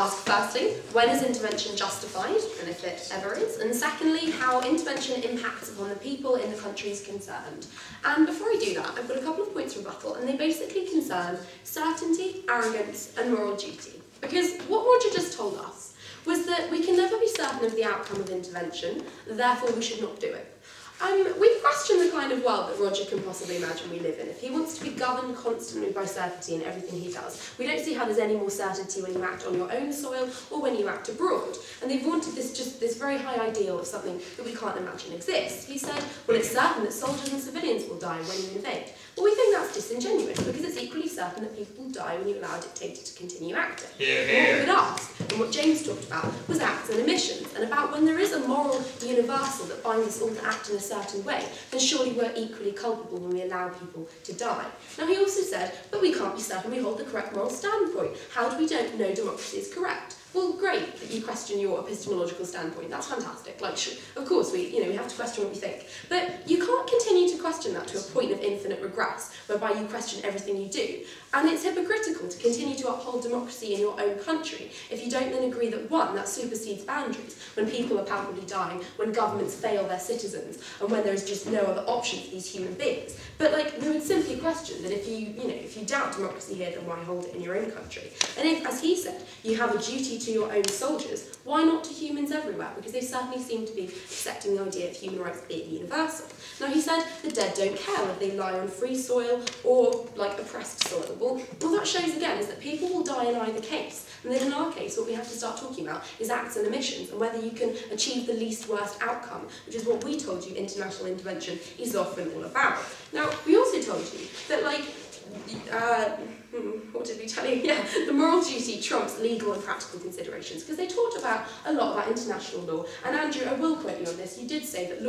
ask firstly, when is intervention justified, and if it ever is, and secondly, how intervention impacts upon the people in the countries concerned. And before I do that, I've got a couple of points of rebuttal, and they basically concern certainty, arrogance, and moral duty. Because what Roger just told us was that we can never be certain of the outcome of intervention, therefore we should not do it. We question the kind of world that Roger can possibly imagine we live in. If he wants to be governed constantly by certainty in everything he does, we don't see how there's any more certainty when you act on your own soil or when you act abroad. And they've wanted this very high ideal of something that we can't imagine exists. He said, well, it's certain that soldiers and civilians will die when you invade. Well, we think that's disingenuous, because it's equally certain that people will die when you allow a dictator to continue acting. What we would ask, and what James talked about, was acts and omissions, and about when there is a moral universal that binds us all to act in a certain way, then surely we're equally culpable when we allow people to die. Now, he also said, but we can't be certain we hold the correct moral standpoint. How do we don't know democracy is correct? Well, great that you question your epistemological standpoint. That's fantastic. Like, of course, we have to question what we think. But you can't continue to question that to a point of infinite regress, whereby you question everything you do. And it's hypocritical to continue to uphold democracy in your own country if you don't then agree that, one, that supersedes boundaries, when people are palpably dying, when governments fail their citizens, and when there is just no other option for these human beings. But, we would simply question that if you doubt democracy here, then why hold it in your own country? And if, as he said, you have a duty to your own soldiers, why not to humans everywhere? Because they certainly seem to be accepting the idea of human rights being universal. Now, he said the dead don't care whether they lie on free soil or, oppressed soil. Well, that shows again is that people will die in either case. And then in our case, what we have to start talking about is acts and omissions, and whether you can achieve the least worst outcome, which is what we told you international intervention is often all about. Now, we also told you that, what did we tell you? Yeah, the moral duty trumps legal and practical considerations, because they talked about a lot about international law. And Andrew, I will quote you on this. You did say that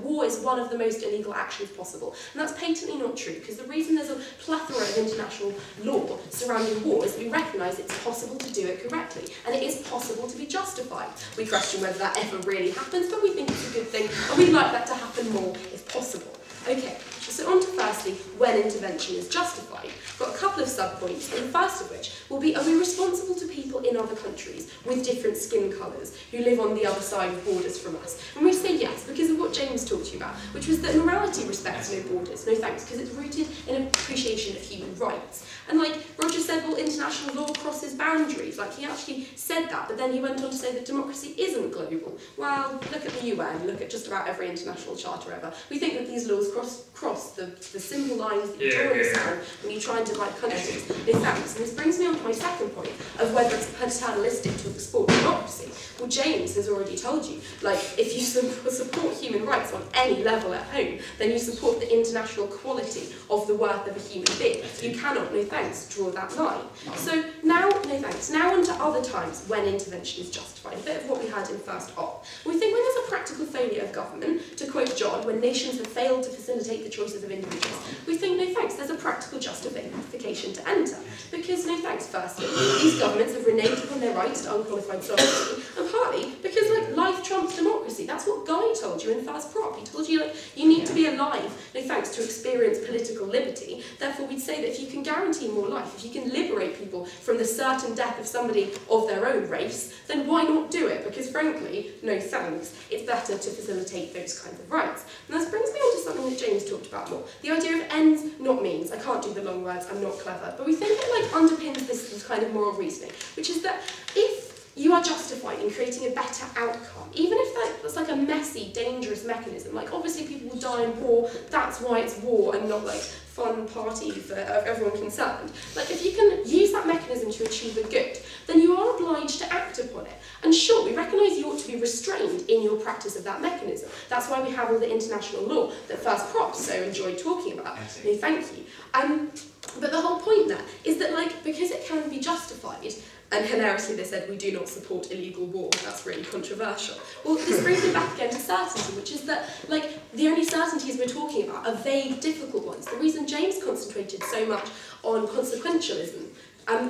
war is one of the most illegal actions possible. And that's patently not true, because the reason there's a plethora of international law surrounding war is we recognise it's possible to do it correctly, and it is possible to be justified. We question whether that ever really happens, but we think it's a good thing, and we'd like that to happen more if possible. Okay, so on to firstly, when intervention is justified. I've got a couple of sub-points, and the first of which will be, are we responsible to people in other countries with different skin colours who live on the other side of borders from us? And we say yes, because of what James talked to you about, which was that morality respects no borders, no thanks, because it's rooted in an appreciation of human rights. And Roger said, well, international law crosses boundaries. He actually said that, but then he went on to say that democracy isn't global. Well, look at the UN, look at just about every international charter ever. We think that these laws cross the simple lines that you draw in the sand when you try and divide countries. No thanks. And this brings me on to my second point of whether it's paternalistic to export democracy. Well, James has already told you, if you support human rights on any level at home, then you support the international quality of the worth of a human being. You cannot, no thanks, draw that line. So now, no thanks, now on to other times when intervention is justified, a bit of what we had in first op. We think when there's a practical failure of government, to quote John, when nations have failed to facilitate the choices of individuals, we think, no thanks, there's a practical justification to enter. Because, no thanks, firstly, these governments have reneged upon their rights to unqualified sovereignty, and partly because, life trumps democracy. That's what Guy told you in first prop. He told you, you need to be alive, no thanks, to experience political liberty. Therefore, we'd say that if you can guarantee more life, if you can liberate people from the certain death of somebody of their own race, then why not do it? Because, frankly, no thanks, it's better to facilitate those kinds of rights. And this brings me on to something that James talked about more. The idea of ends, not means. I can't do the long words, I'm not clever. But we think it underpins this kind of moral reasoning, which is that if you are justified in creating a better outcome, even if that's a messy, dangerous mechanism. Obviously people will die in war, that's why it's war and not fun party for everyone concerned. If you can use that mechanism to achieve a good, then you are obliged to act upon it. And sure, we recognise you ought to be restrained in your practice of that mechanism. That's why we have all the international law that First Prop so enjoyed talking about. No, thank you. But the whole point there is that, because it can be justified, and hilariously they said, we do not support illegal war. That's really controversial. Well, this brings me back again to certainty, which is that, the only certainties we're talking about are vague, difficult ones. The reason James concentrated so much on consequentialism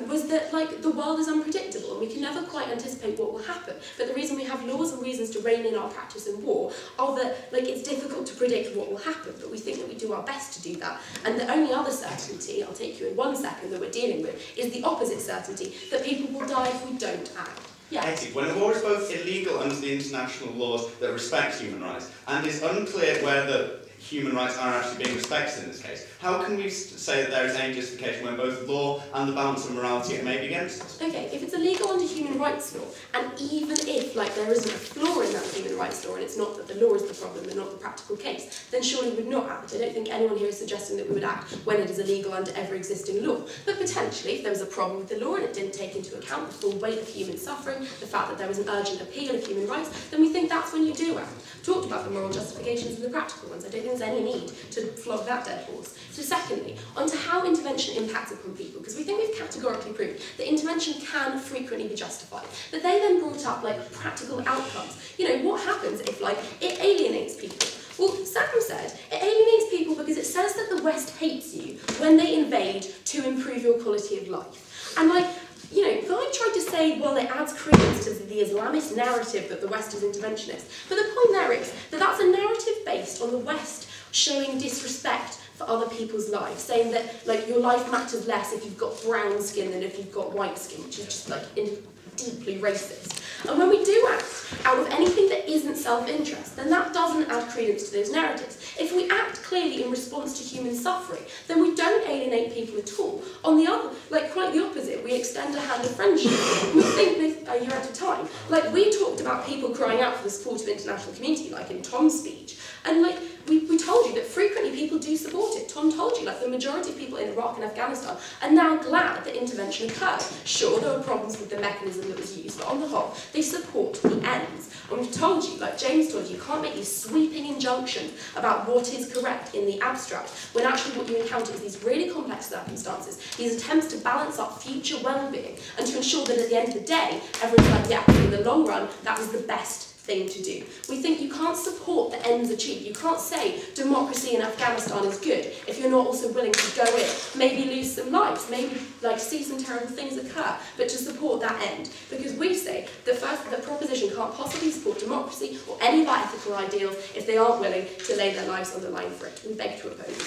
was that, the world is unpredictable, and we can can never quite anticipate what will happen. But the reason we have laws and reasons to rein in our practice in war are that, like, it's difficult to predict what will happen, but we think that we do our best to do that. And the only other certainty, I'll take you in 1 second, that we're dealing with, is the opposite certainty, that people will die if we don't act. Yeah. Ettie, when a war is both illegal under the international laws that respect human rights, and it's unclear whether human rights are actually being respected in this case, how can we say that there is any justification when both law and the balance of morality are made against us? Okay, if it's illegal under human rights law, and even if there isn't a flaw in that human rights law, and it's not that the law is the problem and not the practical case, then surely we would not act. I don't think anyone here is suggesting that we would act when it is illegal under every existing law. But potentially, if there was a problem with the law and it didn't take into account the full weight of human suffering, the fact that there was an urgent appeal of human rights, then we think that's when you do act. Talked about the moral justifications and the practical ones. I don't think there's any need to flog that dead horse. So secondly, onto how intervention impacts upon people, because we think we've categorically proved that intervention can frequently be justified. But they then brought up, like, practical outcomes. You know, what happens if, like, it alienates people? Well, Sam said, it alienates people because it says that the West hates you when they invade to improve your quality of life. And, like, you know, I tried to say, well, it adds credence to the Islamist narrative that the West is interventionist. But the point there is that that's a narrative based on the West showing disrespect for other people's lives, saying that, like, your life matters less if you've got brown skin than if you've got white skin, which is just, like, deeply racist. And when we do act out of anything that isn't self-interest, then that doesn't add credence to those narratives. If we act clearly in response to human suffering, then we don't alienate people at all. On the other, like, quite the opposite, we extend a hand of friendship. We think, you're out of time. Like, we talked about people crying out for the support of the international community, like in Tom's speech. And, like, we told you that frequently people do support it. Tom told you, like, the majority of people in Iraq and Afghanistan are now glad that intervention occurred. Sure, there were problems with the mechanism that was used, but on the whole, they support the ends. And we've told you, like James told you, you can't make these sweeping injunctions about what is correct in the abstract, when actually what you encounter is these really complex circumstances, these attempts to balance up future well-being, and to ensure that at the end of the day, everyone's like, yeah, in the long run, that was the best thing to do. We think you can't support the ends achieved. You can't say democracy in Afghanistan is good if you're not also willing to go in, maybe lose some lives, maybe, like, see some terrible things occur, but to support that end. Because we say that first, the proposition can't possibly support democracy or any of our ethical ideals if they aren't willing to lay their lives on the line for it. We beg to oppose.